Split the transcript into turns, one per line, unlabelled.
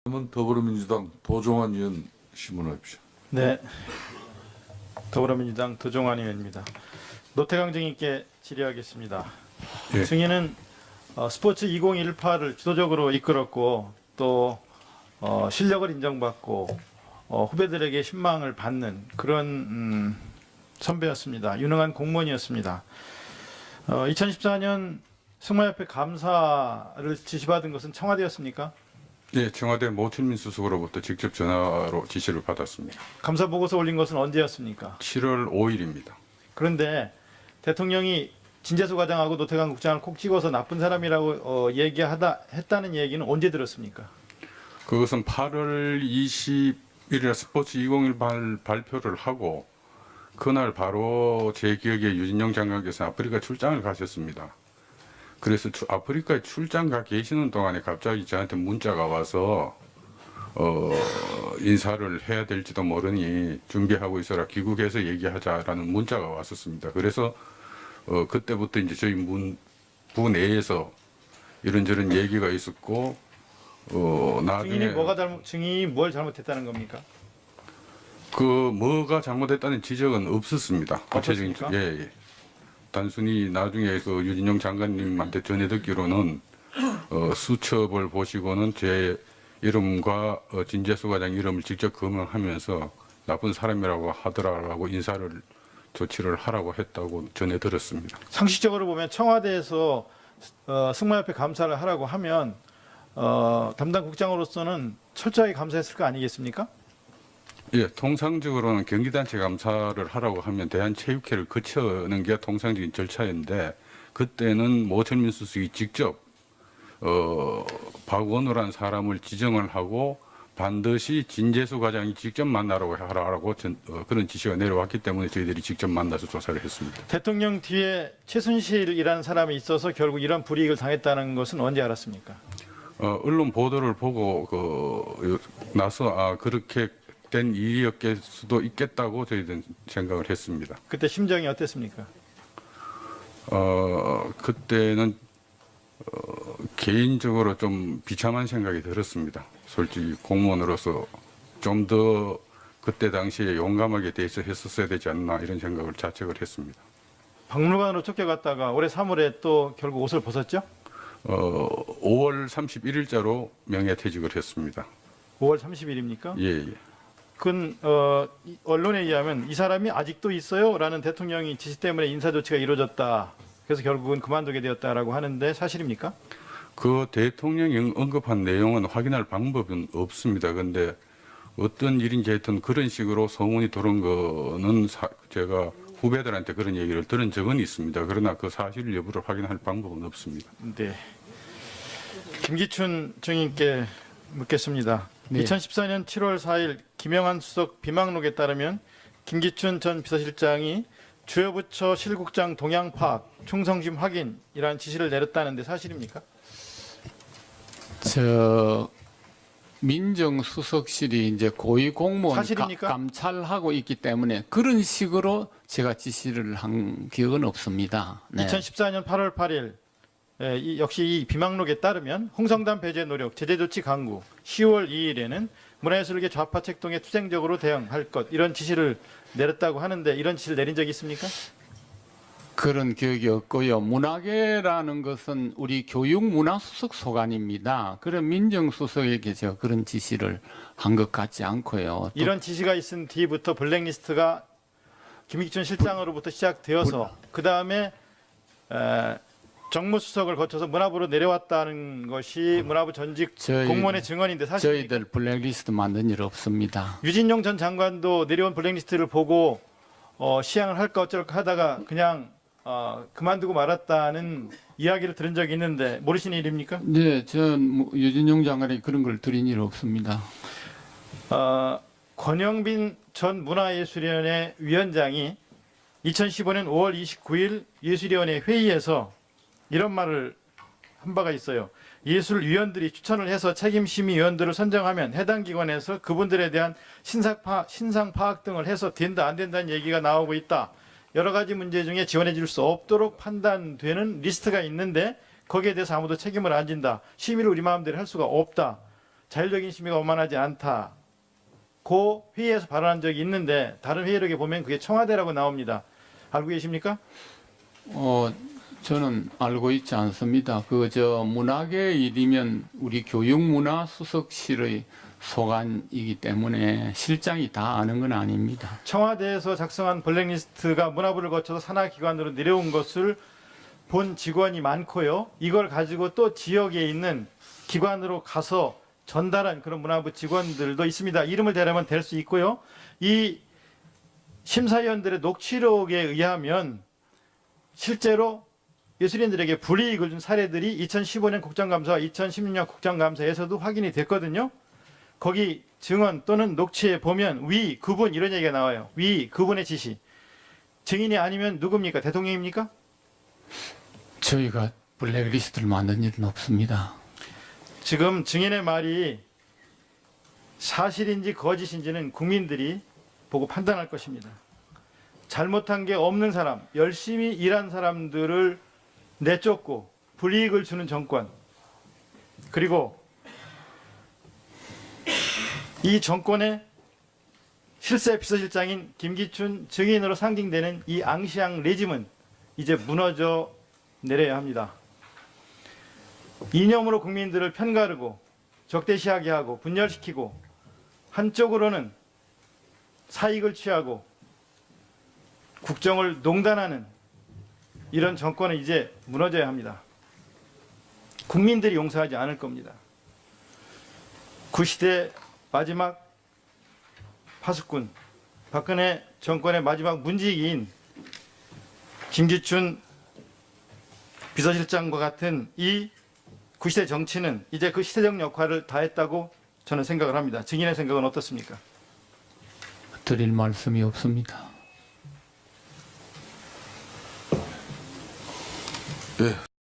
그러면 더불어민주당 도종환 의원 신문하십시오.
네, 더불어민주당 도종환 의원입니다. 노태강 증인께 질의하겠습니다.
예.
증인은 스포츠 2018을 주도적으로 이끌었고 또 실력을 인정받고 후배들에게 신망을 받는 그런 선배였습니다. 유능한 공무원이었습니다. 2014년 승마협회 감사를 지시받은 것은 청와대였습니까?
예, 청와대 모철민 수석으로부터 직접 전화로 지시를 받았습니다.
감사 보고서 올린 것은 언제였습니까?
7월 5일입니다.
그런데 대통령이 진재수 과장하고 노태강 국장을 콕 찍어서 나쁜 사람이라고 했다는 얘기는 언제 들었습니까?
그것은 8월 20일에 스포츠 2018 발표를 하고 그날 바로 제 기억에 유진영 장관께서 아프리카 출장을 가셨습니다. 그래서 아프리카에 출장 가 계시는 동안에 갑자기 저한테 문자가 와서 인사를 해야 될지도 모르니 준비하고 있어라, 귀국해서 얘기하자라는 문자가 왔었습니다. 그래서 그때부터 이제 저희 부 내에서 이런저런 얘기가 있었고 나중에
증인이 뭘 잘못했다는 겁니까?
그 뭐가 잘못했다는 지적은 없었습니다. 구체적인
없었습니까?
예. 단순히 나중에 그 유진영 장관님한테 전해 듣기로는 수첩을 보시고는 제 이름과 진재수 과장 이름을 직접 검명하면서 나쁜 사람이라고 하더라라고 인사를 조치를 하라고 했다고 전해 들었습니다.
상식적으로 보면 청와대에서 승마협회 감사를 하라고 하면 담당 국장으로서는 철저하게 감사했을 거 아니겠습니까?
예, 통상적으로는 경기단체 감사를 하라고 하면 대한체육회를 거치는 게 통상적인 절차인데 그때는 모철민 수석이 직접 박원우라는 사람을 지정을 하고 반드시 진재수 과장이 직접 만나라고 하라고 그런 지시가 내려왔기 때문에 저희들이 직접 만나서 조사를 했습니다.
대통령 뒤에 최순실이라는 사람이 있어서 결국 이런 불이익을 당했다는 것은 언제 알았습니까?
언론 보도를 보고 나서 그렇게 된 일이었을 수도 있겠다고 저희들은 생각을 했습니다.
그때 심정이 어땠습니까?
그때는 개인적으로 좀 비참한 생각이 들었습니다. 솔직히 공무원으로서 좀 더 그때 당시에 용감하게 대처했었어야 되지 않나 이런 생각을 자책을 했습니다.
박물관으로 쫓겨갔다가 올해 3월에 또 결국 옷을 벗었죠?
5월 31일자로 명예퇴직을 했습니다.
5월 30일입니까?
예.
그건 언론에 의하면 이 사람이 아직도 있어요? 라는 대통령이 지시 때문에 인사조치가 이루어졌다. 그래서 결국은 그만두게 되었다라고 하는데 사실입니까?
그 대통령이 언급한 내용은 확인할 방법은 없습니다. 그런데 어떤 일인지 하여튼 그런 식으로 소문이 돌은 거는 제가 후배들한테 그런 얘기를 들은 적은 있습니다. 그러나 그 사실 여부를 확인할 방법은 없습니다.
네. 김기춘 증인께 묻겠습니다.
네.
2014년 7월 4일 김영한 수석 비망록에 따르면 김기춘 전 비서실장이 주요 부처 실국장 동향 파악, 충성심 확인이라는 지시를 내렸다는데 사실입니까?
민정수석실이 이제 고위공무원
사실입니까?
감찰하고 있기 때문에 그런 식으로 제가 지시를 한 기억은 없습니다. 네.
2014년 8월 8일 역시 이 비망록에 따르면 홍성단 배제 노력, 제재 조치 강구, 10월 2일에는 문화예술계 좌파 책동에 투쟁적으로 대응할 것 이런 지시를 내렸다고 하는데 이런 지시를 내린 적이 있습니까?
그런 기억이 없고요. 문화계라는 것은 우리 교육문화수석 소관입니다. 그런 민정수석에게 제가 그런 지시를 한 것 같지 않고요.
이런 지시가 있은 뒤부터 블랙리스트가 김기춘 실장으로부터 시작되어서 그 다음에 정무수석을 거쳐서 문화부로 내려왔다는 것이 문화부 전직 공무원의 증언인데 사실입니까?
저희들 블랙리스트 만든 일 없습니다.
유진용 전 장관도 내려온 블랙리스트를 보고 시향을 할까 어쩔까 하다가 그냥 그만두고 말았다는 이야기를 들은 적이 있는데 모르시는 일입니까?
네, 전 유진용 장관이 그런 걸 드린 일 없습니다.
권영빈 전 문화예술위원회 위원장이 2015년 5월 29일 예술위원회 회의에서 이런 말을 한 바가 있어요. 예술위원들이 추천을 해서 책임심의위원들을 선정하면 해당 기관에서 그분들에 대한 신상 파악 등을 해서 된다 안 된다는 얘기가 나오고 있다. 여러 가지 문제 중에 지원해 줄 수 없도록 판단되는 리스트가 있는데 거기에 대해서 아무도 책임을 안 진다. 심의를 우리 마음대로 할 수가 없다. 자율적인 심의가 원만하지 않다고 회의에서 발언한 적이 있는데 다른 회의록에 보면 그게 청와대라고 나옵니다. 알고 계십니까?
저는 알고 있지 않습니다. 문학의 일이면 우리 교육문화수석실의 소관이기 때문에 실장이 다 아는 건 아닙니다.
청와대에서 작성한 블랙리스트가 문화부를 거쳐서 산하기관으로 내려온 것을 본 직원이 많고요. 이걸 가지고 또 지역에 있는 기관으로 가서 전달한 그런 문화부 직원들도 있습니다. 이름을 대라면 될 수 있고요. 이 심사위원들의 녹취록에 의하면 실제로 예술인들에게 불이익을 준 사례들이 2015년 국정감사와 2016년 국정감사에서도 확인이 됐거든요. 거기 증언 또는 녹취에 보면 위, 그분 이런 얘기가 나와요. 위, 그분의 지시. 증인이 아니면 누굽니까? 대통령입니까?
저희가 블랙리스트를 만든 일은 없습니다.
지금 증인의 말이 사실인지 거짓인지는 국민들이 보고 판단할 것입니다. 잘못한 게 없는 사람, 열심히 일한 사람들을 내쫓고 불이익을 주는 정권, 그리고 이 정권의 실세 비서실장인 김기춘 증인으로 상징되는 이 앙시앙 레짐은 이제 무너져 내려야 합니다. 이념으로 국민들을 편가르고 적대시하게 하고 분열시키고 한쪽으로는 사익을 취하고 국정을 농단하는 이런 정권은 이제 무너져야 합니다. 국민들이 용서하지 않을 겁니다. 구시대 마지막 파수꾼, 박근혜 정권의 마지막 문지기인 김기춘 비서실장과 같은 이 구시대 정치는 이제 그 시대적 역할을 다했다고 저는 생각을 합니다. 증인의 생각은 어떻습니까?
드릴 말씀이 없습니다.
예.